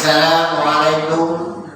Assalamualaikum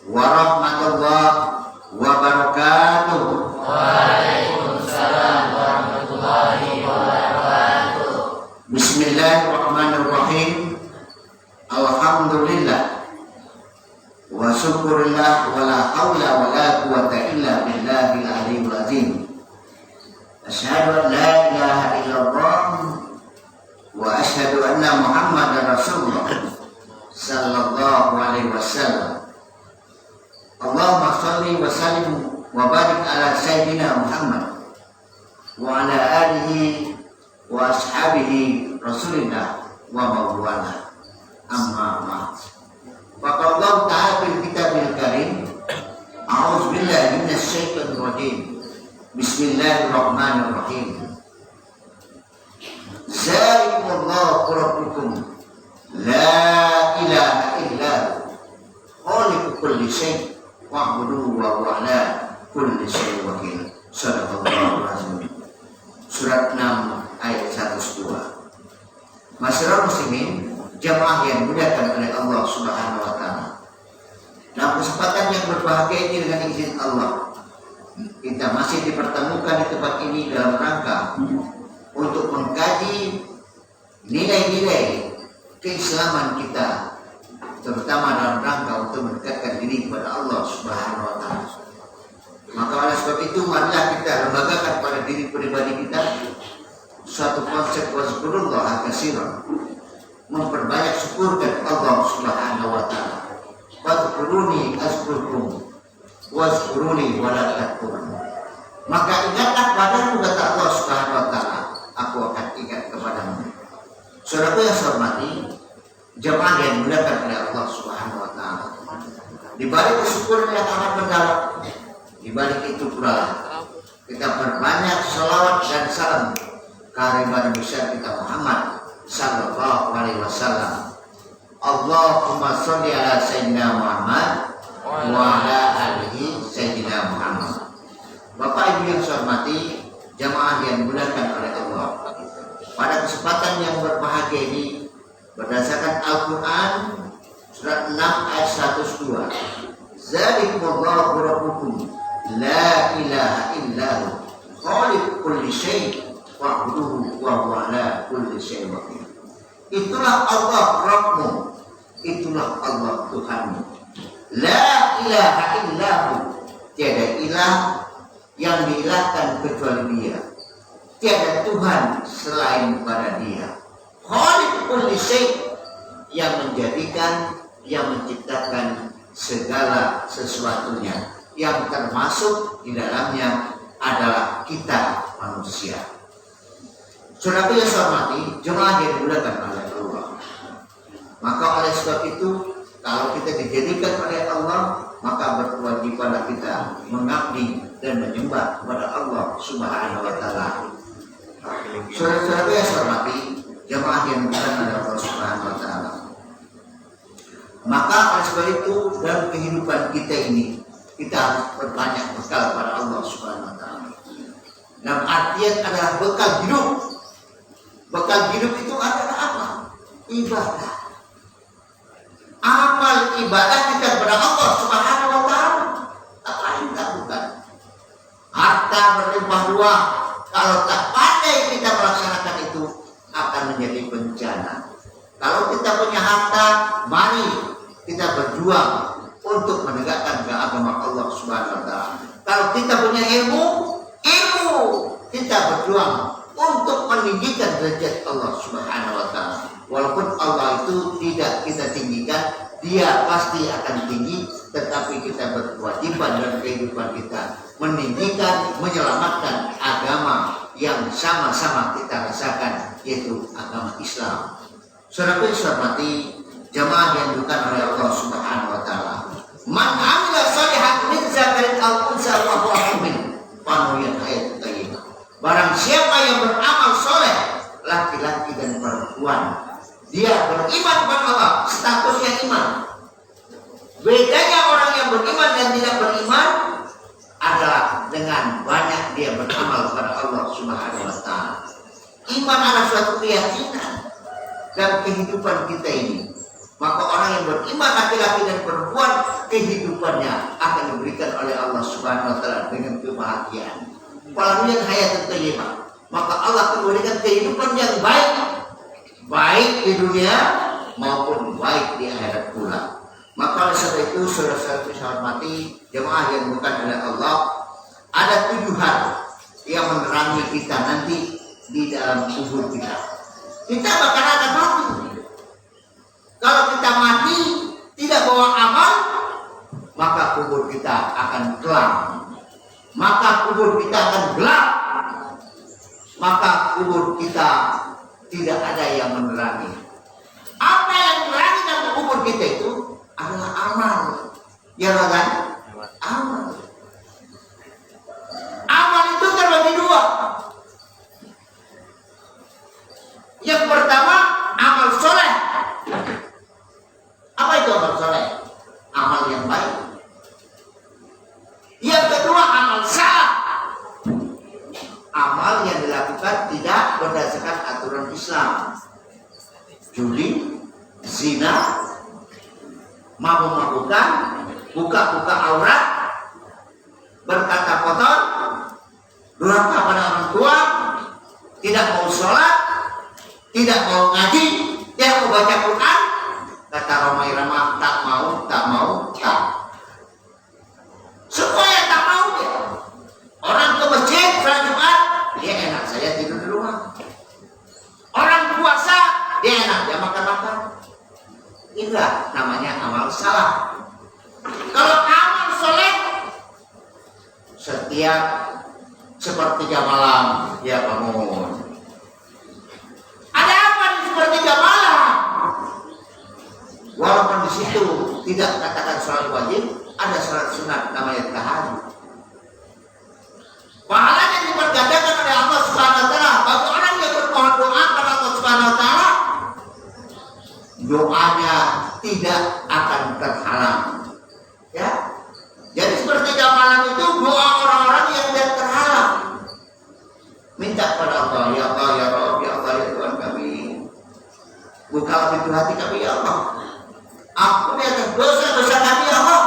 warahmatullahi wabarakatuh. Waalaikumsalam warahmatullahi wabarakatuh. Bismillahirrahmanirrahim. Alhamdulillah wa syukurillah wa la hawla wa la quwata illa billahil aliyyil azim. Asyhadu an la ilaha illallah wa asyhadu anna Muhammadar Rasulullah sallallahu alaihi wasallam. Allahumma shalli wa sallim wa barik ala sayyidina Muhammad wa ala alihi wa ashabihi Rasulillah wa mawala. Amma ba'd. Faqala Allah ta'ala fil kitabil karim, a'udzu billahi minasy syaithanir rajim. Bismillahirrahmanirrahim. Zalikumullahu rabbukum la ilaha illa khaliqu kulli syai' wa'budu wa huwa ala kulli syai'in wakil. Shadaqallahu azim. Surat 6 ayat 102. Masyarakat muslimin, jamaah yang dimuliakan oleh Allah Subhanahu wa taala. Dalam kesempatan yang berbahagia ini dengan izin Allah, kita masih dipertemukan di tempat ini dalam rangka untuk mengkaji nilai-nilai keislaman kita, terutama dalam rangka untuk mendekatkan diri kepada Allah Subhanahu wa taala. Maka oleh sebab itu marilah kita lembagakan pada diri pribadi kita suatu konsep wazkurullah katsiran, memperbanyak syukur kepada Allah Subhanahu wa taala. Wadhkuruni azkurkum wazkuruni wala takfurun. Maka ingatlah padamu, kata Allah Subhanahu wa taala, aku akan ingat kepadamu. Saudaraku yang saya hormati, jemaah yang dimuliakan oleh Allah Subhanahu wa taala, di balik kesyukuran yang amat mendalam, di balik itu pula kita berbanyak salawat dan salam kepada besar kita Muhammad sallallahu alaihi wasallam. Allahumma sholli ala sayyidina Muhammad wa ala alihi sayyidina Muhammad. Bapak Ibu yang saya hormati, jamaah yang dimuliakan oleh Allah, pada kesempatan yang berbahagia ini, berdasarkan Al-Quran surat 6 ayat 102, Zalikumullahu rabbukum la ilaha illahu khaliqu kulli syai' wa'buduhu wa huwa ala kulli syai'in wakil. Itulah Allah Rabbmu, itulah Allah Tuhanmu. La ilaha illahu, tiada ilah yang diilahkan kecuali Dia, tiada Tuhan selain pada Dia. Khaliqu kulli syai', yang menjadikan, yang menciptakan segala sesuatunya, yang termasuk di dalamnya adalah kita manusia. Saudara yang saya hormati, jemaah yang dimuliakan oleh Allah, maka oleh sebab itu, kalau kita dijadikan oleh Allah, maka berkewajibanlah kita mengabdi dan menyembah kepada Allah Subhanahu wa taala. Saudara yang saya hormati, jemaah yang dimuliakan oleh Allah Subhanahu wa taala, maka oleh sebab itu dalam kehidupan kita ini, kita harus berbanyak bekal pada Allah Subhanahu wa taala. Dalam artian adalah bekal hidup. Bekal hidup itu adalah apa? Ibadah. Amal ibadah kita kepada Allah Subhanahu wa taala. Apa yang kita lakukan? Harta berlimpah ruah, kalau tak pandai kita melaksanakan itu, akan menjadi bencana. Kalau kita punya harta, mari kita berjuang untuk menegakkan agama Allah Subhanahu wa taala. Kalau kita punya ilmu kita berjuang untuk meninggikan derajat Allah Subhanahu wa taala. Walaupun Allah itu tidak kita tinggikan, Dia pasti akan tinggi, tetapi kita berkewajiban dalam kehidupan kita meninggikan, menyelamatkan agama yang sama-sama kita rasakan, yaitu agama Islam. Saudara yang hormati, jamaah yang dimuliakan oleh Allah Subhanahu wa taala. Man amila shalihan min dzakarin aw unsa wa huwa mu'min falyu'min hayat thayyibah. Barang siapa yang beramal soleh, laki-laki dan perempuan, dia beriman kepada Allah, statusnya iman. Bedanya orang yang beriman dan tidak beriman adalah dengan banyak dia beramal kepada Allah Subhanahu wa taala. Iman adalah suatu keyakinan dalam kehidupan kita ini. Maka orang yang yang beriman laki-laki dan perempuan, kehidupannya akan diberikan oleh Allah Subhanahu wa taala dengan kebahagiaan. Walaupun hayat thayyibah, maka Allah akan memberikan kehidupan yang baik, baik di dunia maupun baik di akhirat pula. Maka oleh sebab itu, saudara-saudara saya hormati, jemaah yang bukan oleh Allah, ada 7 hal yang menerangi kita nanti di dalam kubur kita. Kita bakal akan mati. Kalau kita mati tidak bawa amal, maka kubur kita akan kelam. Maka kubur kita akan gelap. Maka kubur kita tidak ada yang menerangi. Apa yang menerangi dalam kubur kita itu adalah amal. Ya kan? Amal. Amal itu terbagi 2. Yang pertama, amal soleh. Apa itu amal soleh? Amal yang baik. Yang kedua, amal salah. Amal yang dilakukan tidak berdasarkan aturan Islam. Judi, zina, mabuk-mabukan, buka-buka aurat, berkata kotor, durhaka pada orang tua, tidak mau sholat, tidak mau ngaji, tidak mau baca Quran. Kata Romai Rama, tak mau, tak. Supaya tak mau dia. Orang ke masjid sholat Jumat, dia enak saja tidur di rumah. Orang puasa, dia enak, dia makan-makan. Inilah namanya amal salah. Kalau amal soleh, setiap sepertiga malam dia bangun. Ada apa di sepertiga malam? Walaupun di situ tidak katakan sholat wajib, ada sholat sunat namanya tahajud. Pahalanya dipergandakan oleh Allah Subhanahu wa taala bagi orang yang bermohon doa kepada Allah Subhanahu wa taala. Doanya tidak akan terhalang. Ya. Jadi sepertiga malam itu doa orang-orang yang tidak terhalang. Minta kepada Allah, ya Allah, ya Rabb, ya Allah, ya Tuhan kami. Bukalah pintu hati kami, ya Allah. Ampuni atas dosa-dosa kami, ya Allah.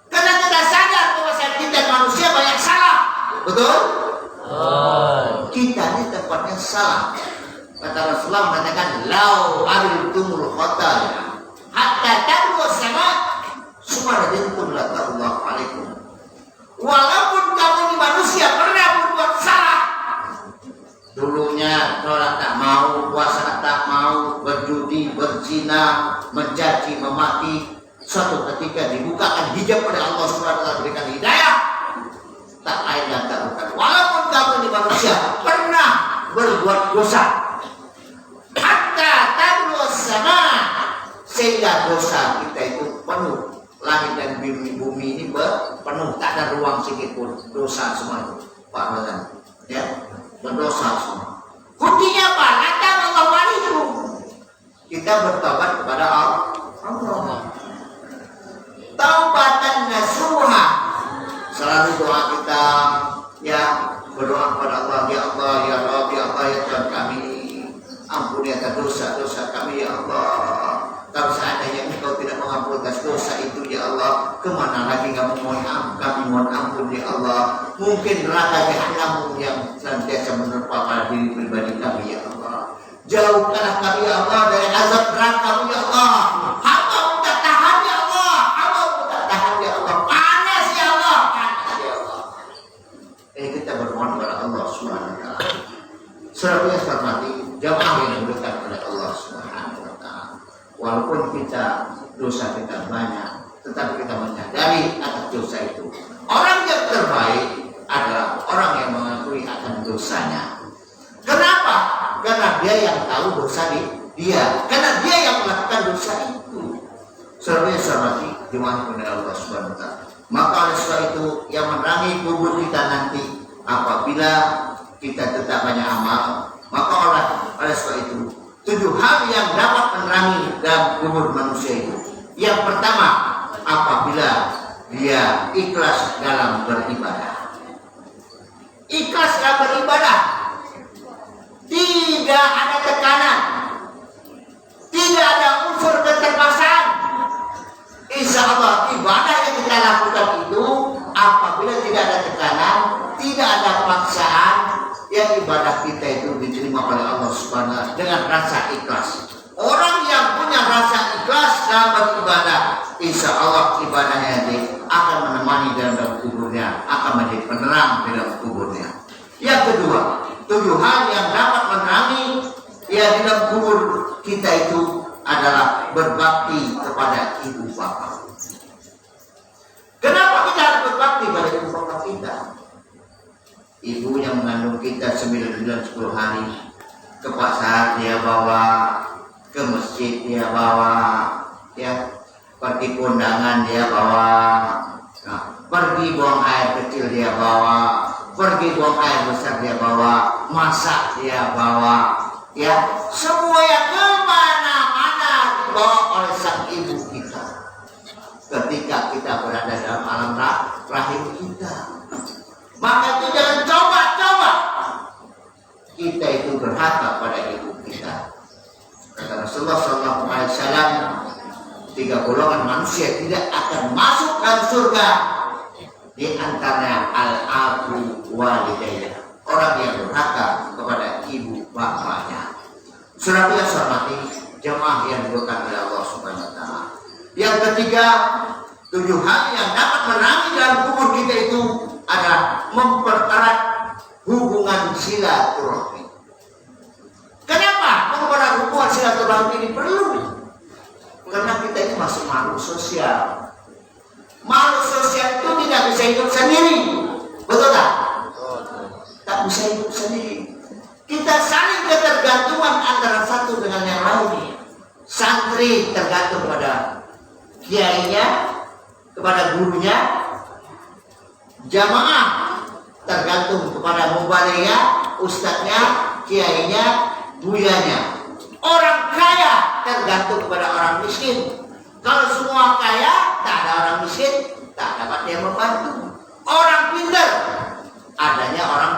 Karena kita sadar bahwa kita manusia banyak salah. Betul? Kita ini tempatnya salah. Kata Rasulullah mengatakan, lau ariltumul khataya hatta tadru sama sumadintum latallahu alaikum. Walaupun kamu ini manusia pernah berbuat salah, dulunya sholat tak mau, puasa tak mau, berjudi, berzina, mencaci, memaki, suatu ketika dibukakan hijab oleh Allah SWT berikan hidayah, tak lain dan tak bukan. Walaupun kamu ini manusia pernah berbuat dosa, hatta tadru sama, sehingga dosa kita itu penuh. Langit dan bumi ini penuh, tak ada ruang sedikit pun. Dosa semua itu, Pak Razan, ya, berdosa semua. Kuncinya apa? Kata Allah waliku. Kita bertobat kepada Allah. Taubatan nasuha. Selalu doa kita, ya, berdoa kepada Allah, ya Allah, ya Rabb, ya Allah, ya Tuhan kami. Ampuni atas dosa-dosa kami, ya Allah. Kalau seandainya Engkau tidak mengampuni atas dosa itu, ya Allah, kemana lagi kami mohon ampun, ya Allah. Mungkin neraka jahanam yang senantiasa menerpa pada diri pribadi kami, ya Allah. Jauhkanlah kami, ya Allah, dari azab neraka, ya Allah. Hamba minta tahan, ya Allah. Hamba minta tahan, ya Allah. Panas, ya Allah. Panas, ya Allah. Ini kita bermohon kepada Allah Subhanahu wa taala. Selanjutnya hormati jamaah yang dimuliakan oleh Allah Subhanahu wa taala. Walaupun dosa kita banyak, tetapi kita menyadari atas dosa itu. Orang yang terbaik adalah orang yang mengakui akan dosanya. Kenapa? Karena dia yang tahu dosa dia. Karena dia yang melakukan dosa itu. Selanjutnya hormati jemaah oleh Allah Subhanahu wa taala. Maka oleh sebab itu yang menerangi kubur kita nanti, apabila kita tetap banyak amal, maka oleh sebab itu 7 hal yang dapat menerangi dalam kubur manusia itu. Yang pertama, apabila dia ikhlas dalam beribadah. Ikhlas dalam beribadah, tidak ada tekanan, tidak ada unsur keterpaksaan. insya Allah ibadah yang kita lakukan itu apabila tidak ada tekanan, tidak ada paksaan, ya ibadah kita itu diterima oleh Allah Subhanahu wa Ta'ala dengan rasa ikhlas. Orang yang punya rasa ikhlas dalam beribadah, insya Allah ibadahnya nanti akan menemani dalam kuburnya, akan menjadi penerang dalam kuburnya. Yang kedua, 7 hal yang dapat menerangi ya di dalam kubur kita itu adalah berbakti kepada ibu bapak. Kenapa kita harus berbakti pada ibu bapak kita? Ibu yang mengandung kita 9 bulan 10 hari, ke pasar dia bawa, ke masjid dia bawa, ya pergi kondangan dia bawa, nah, pergi buang air kecil dia bawa, pergi buang air besar dia bawa, masak dia bawa, ya semua yang kemana-mana dibawa oleh sang ibu kita. Ketika kita berada dalam alam rahim kita, maka itu jangan coba-coba kita itu berharap pada ibu kita. Kata Rasulullah SAW, 3 golongan manusia tidak akan masuk ke surga, di antaranya al-abu walidayya, orang yang durhaka kepada ibu bapaknya. Saudara yang saya hormati, jemaah yang diberkahi oleh Allah Subhanahu wa Ta'ala. Yang ketiga, 7 hal yang dapat menerangi dalam kubur kita itu adalah mempererat hubungan silaturahmi. Kenapa mempererat hubungan silaturahmi ini perlu? Karena kita ini masih makhluk sosial. Makhluk sosial itu tidak bisa hidup sendiri, betul tak? Tak bisa hidup sendiri. Kita saling ketergantungan antara satu dengan yang lain. Santri tergantung pada kiainya, kepada gurunya. Jamaah tergantung kepada mubaligha, ustadznya, kiainya, buyanya. Orang kaya tergantung kepada orang miskin. Kalau semua kaya, tak ada orang miskin, tak dapat dia membantu. Orang pintar, adanya orang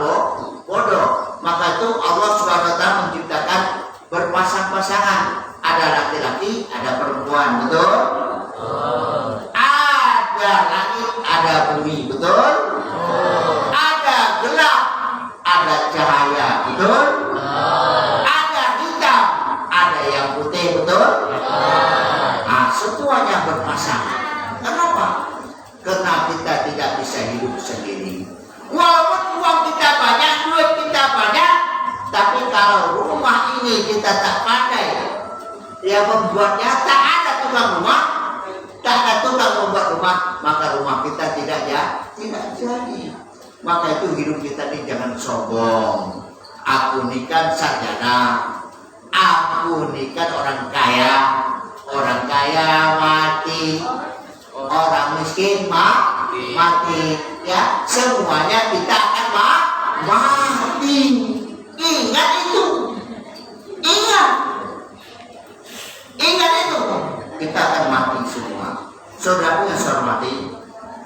bodoh. Maka itu Allah SWT menciptakan berpasang-pasangan. Ada laki-laki, ada perempuan, betul? Ada langit, ada bumi, betul? Ada gelap, ada cahaya, betul? Ada hitam, ada yang putih, betul? Nah, semuanya berpasangan. Kenapa? Karena kita tidak bisa hidup sendiri. Walaupun uang kita banyak, duit kita banyak, tapi kalau rumah ini kita tak pandai ya membuatnya, tak ada tukang rumah, tak ada tukang membuat rumah, maka rumah kita tidak jadi. Maka itu hidup kita ini jangan sombong. Aku ini kan sarjana, aku ini kan orang kaya mati, orang miskin mati, ya semuanya kita akan mati. Ingat itu, ingat itu, kita akan mati semua. Saudara yang saya hormati,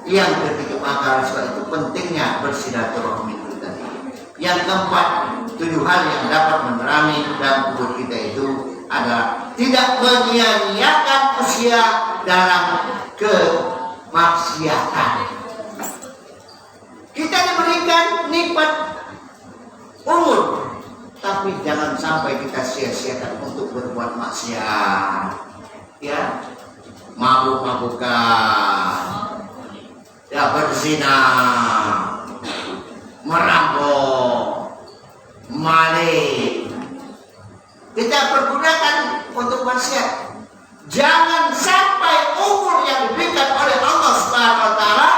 yang ketiga maka itu pentingnya bersilaturahmi kita. Yang keempat, 7 hal yang dapat menerangi dalam kubur kita itu adalah tidak menyia-nyiakan usia dalam kemaksiatan. Kita diberikan nikmat umur, tapi jangan sampai kita sia-siakan untuk berbuat maksiat, ya, mabuk-mabukan, ya, berzina, merampok, maling. Kita pergunakan untuk maksiat. Jangan sampai umur yang diberikan oleh Allah Subhanahu wa Ta'ala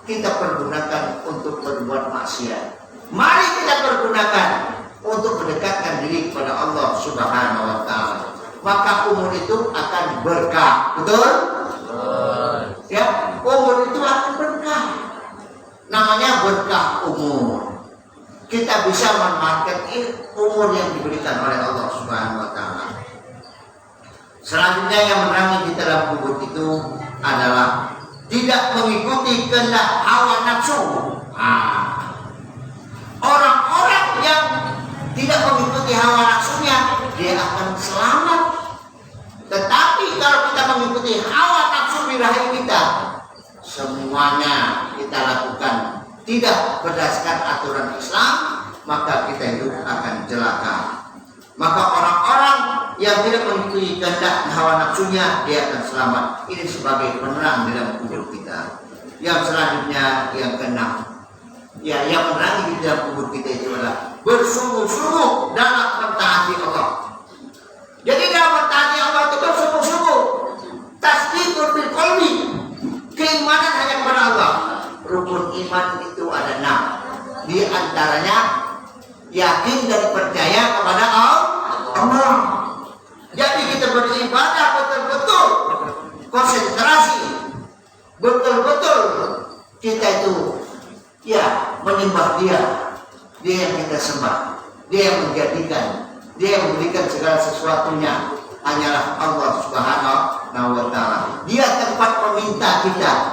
kita pergunakan untuk berbuat maksiat. Mari kita pergunakan untuk mendekatkan diri kepada Allah Subhanahu wa Ta'ala. Maka umur itu akan berkah, betul? Ya, umur itu akan berkah. Namanya berkah umur. Kita bisa memanfaatkan umur yang diberikan oleh Allah Subhanahu wa Ta'ala. Selanjutnya yang menerangi di dalam kubur itu adalah tidak mengikuti kehendak hawa nafsu. Orang-orang yang tidak mengikuti hawa nafsunya, dia akan selamat. Tetapi kalau kita mengikuti hawa nafsu birahi kita. Semuanya kita lakukan tidak berdasarkan aturan Islam, maka kita itu akan celaka. Maka orang-orang yang tidak mengikuti kehendak hawa nafsunya, dia akan selamat. Ini sebagai penerang dalam kubur kita. Yang selanjutnya yang keenam, ya, yang menerangi di dalam kubur kita itu adalah bersungguh-sungguh dalam mentaati Allah. Jadi dalam mentaati Allah itu bersungguh-sungguh. Tasdiqun bil qalbi, keimanan hanya kepada Allah. Rukun iman itu ada 6. Di antaranya yakin dan percaya kepada Allah. Jadi kita beribadah betul-betul konsentrasi, betul-betul kita itu ya menyembah Dia yang kita sembah, Dia yang menjadikan, Dia yang memberikan segala sesuatunya hanyalah Allah Subhanahu wa Ta'ala. Dia tempat meminta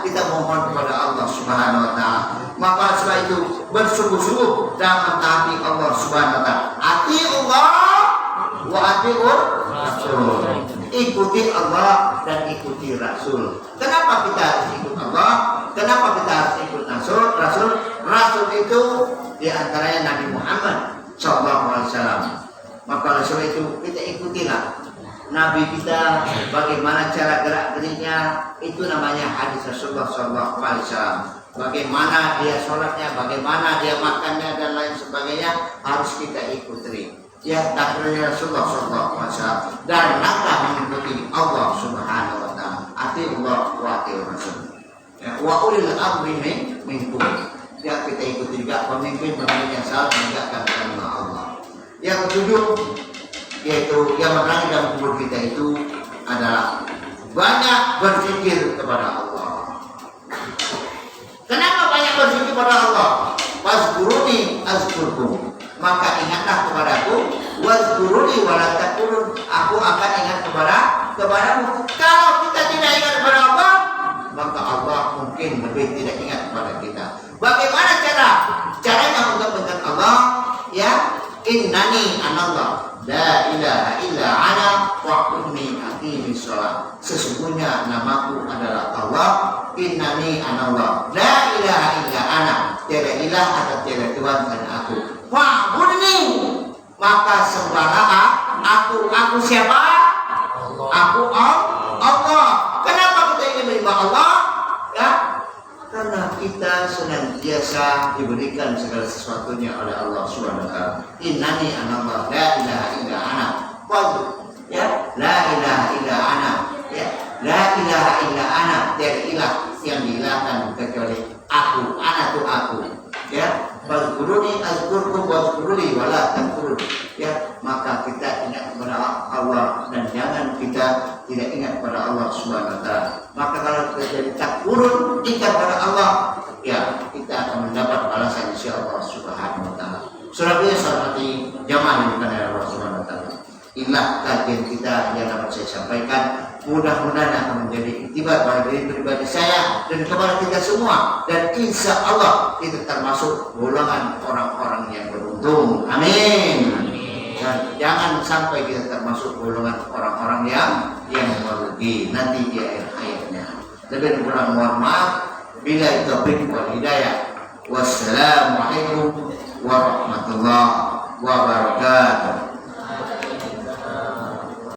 kita mohon kepada Allah Subhanahu wa Ta'ala. Maka sebab itu bersungguh-sungguh dalam mentaati Allah Subhanahu wa Ta'ala. Ati Allah wa atiur Rasul. Ikuti Allah dan ikuti Rasul. Kenapa kita harus ikut Allah? Kenapa kita harus ikut Rasul? Rasul itu diantaranya Nabi Muhammad SAW. Maka Rasul itu kita ikutilah. Nabi kita bagaimana cara gerak geriknya, itu namanya hadis Rasulullah SAW. Bagaimana dia sholatnya, bagaimana dia makannya dan lain sebagainya harus kita ikuti. Ya, takdirnya Rasulullah SAW dan langkah mengikuti Allah Subhanahu wa Ta'ala. Ati Allah wa ati Rasul. Ya, wa ulil amri minkum. Ya, kita ikuti juga pemimpin yang salah menegakkan agama Allah. Yang ketujuh, yaitu yang menerangi dalam kubur kita itu adalah banyak berzikir kepada Allah. Kenapa banyak berzikir kepada Allah? Wazkuruni azkurkum. Maka ingatlah kepadaku, wazkuruni wala takurun. Aku akan ingat kepadamu. Kalau kita tidak ingat kepada Allah, maka Allah mungkin lebih tidak ingat kepada kita. Bagaimana caranya untuk mengingat Allah? Ya, innani anallah, la ilaha illa ana wa'udni aqimi sholat. Sesungguhnya namaku adalah Allah. Innani anallah, la ilaha illa ana, tiada ilah atau tiada Tuhan selain aku. Wa'udni, maka sembahlah aku siapa? Aku Allah. Kenapa kita ingin menyembah Allah? Ya, karena kita senantiasa diberikan segala sesuatunya oleh Allah Subhanahu wa Ta'ala. Innani anallah, la ilaha illa ana. Ya, la ilaha illa ana. Ya, la ilaha illa ana. Tiada ilah yang diilahkan kecuali aku. Ana itu aku. Ya, wazkuruni azkurkum wazkuruni wala takurun. Ya, maka kita ingat kepada Allah dan jangan kita tidak ingat kepada Allah Subhanahu wa Ta'ala. Maka kalau kita jadi takurun, ingat kepada Allah, ya kita akan mendapat balasan insyaallah Subhanahu wa Ta'ala. Surah ini seperti jamaah yang dikenal Allah Subhanahu wa Ta'ala. Inilah kajian kita yang dapat saya sampaikan. Mudah-mudahan akan menjadi iktibar pada diri pribadi saya dan kepada kita semua, dan insya Allah kita termasuk golongan orang-orang yang beruntung. Amin. Dan jangan sampai kita termasuk golongan orang-orang yang merugi nanti di akhir hayatnya. Lebih kurang mohon maaf. Bila taufik wal hidayah. Wassalamualaikum warahmatullahi wabarakatuh.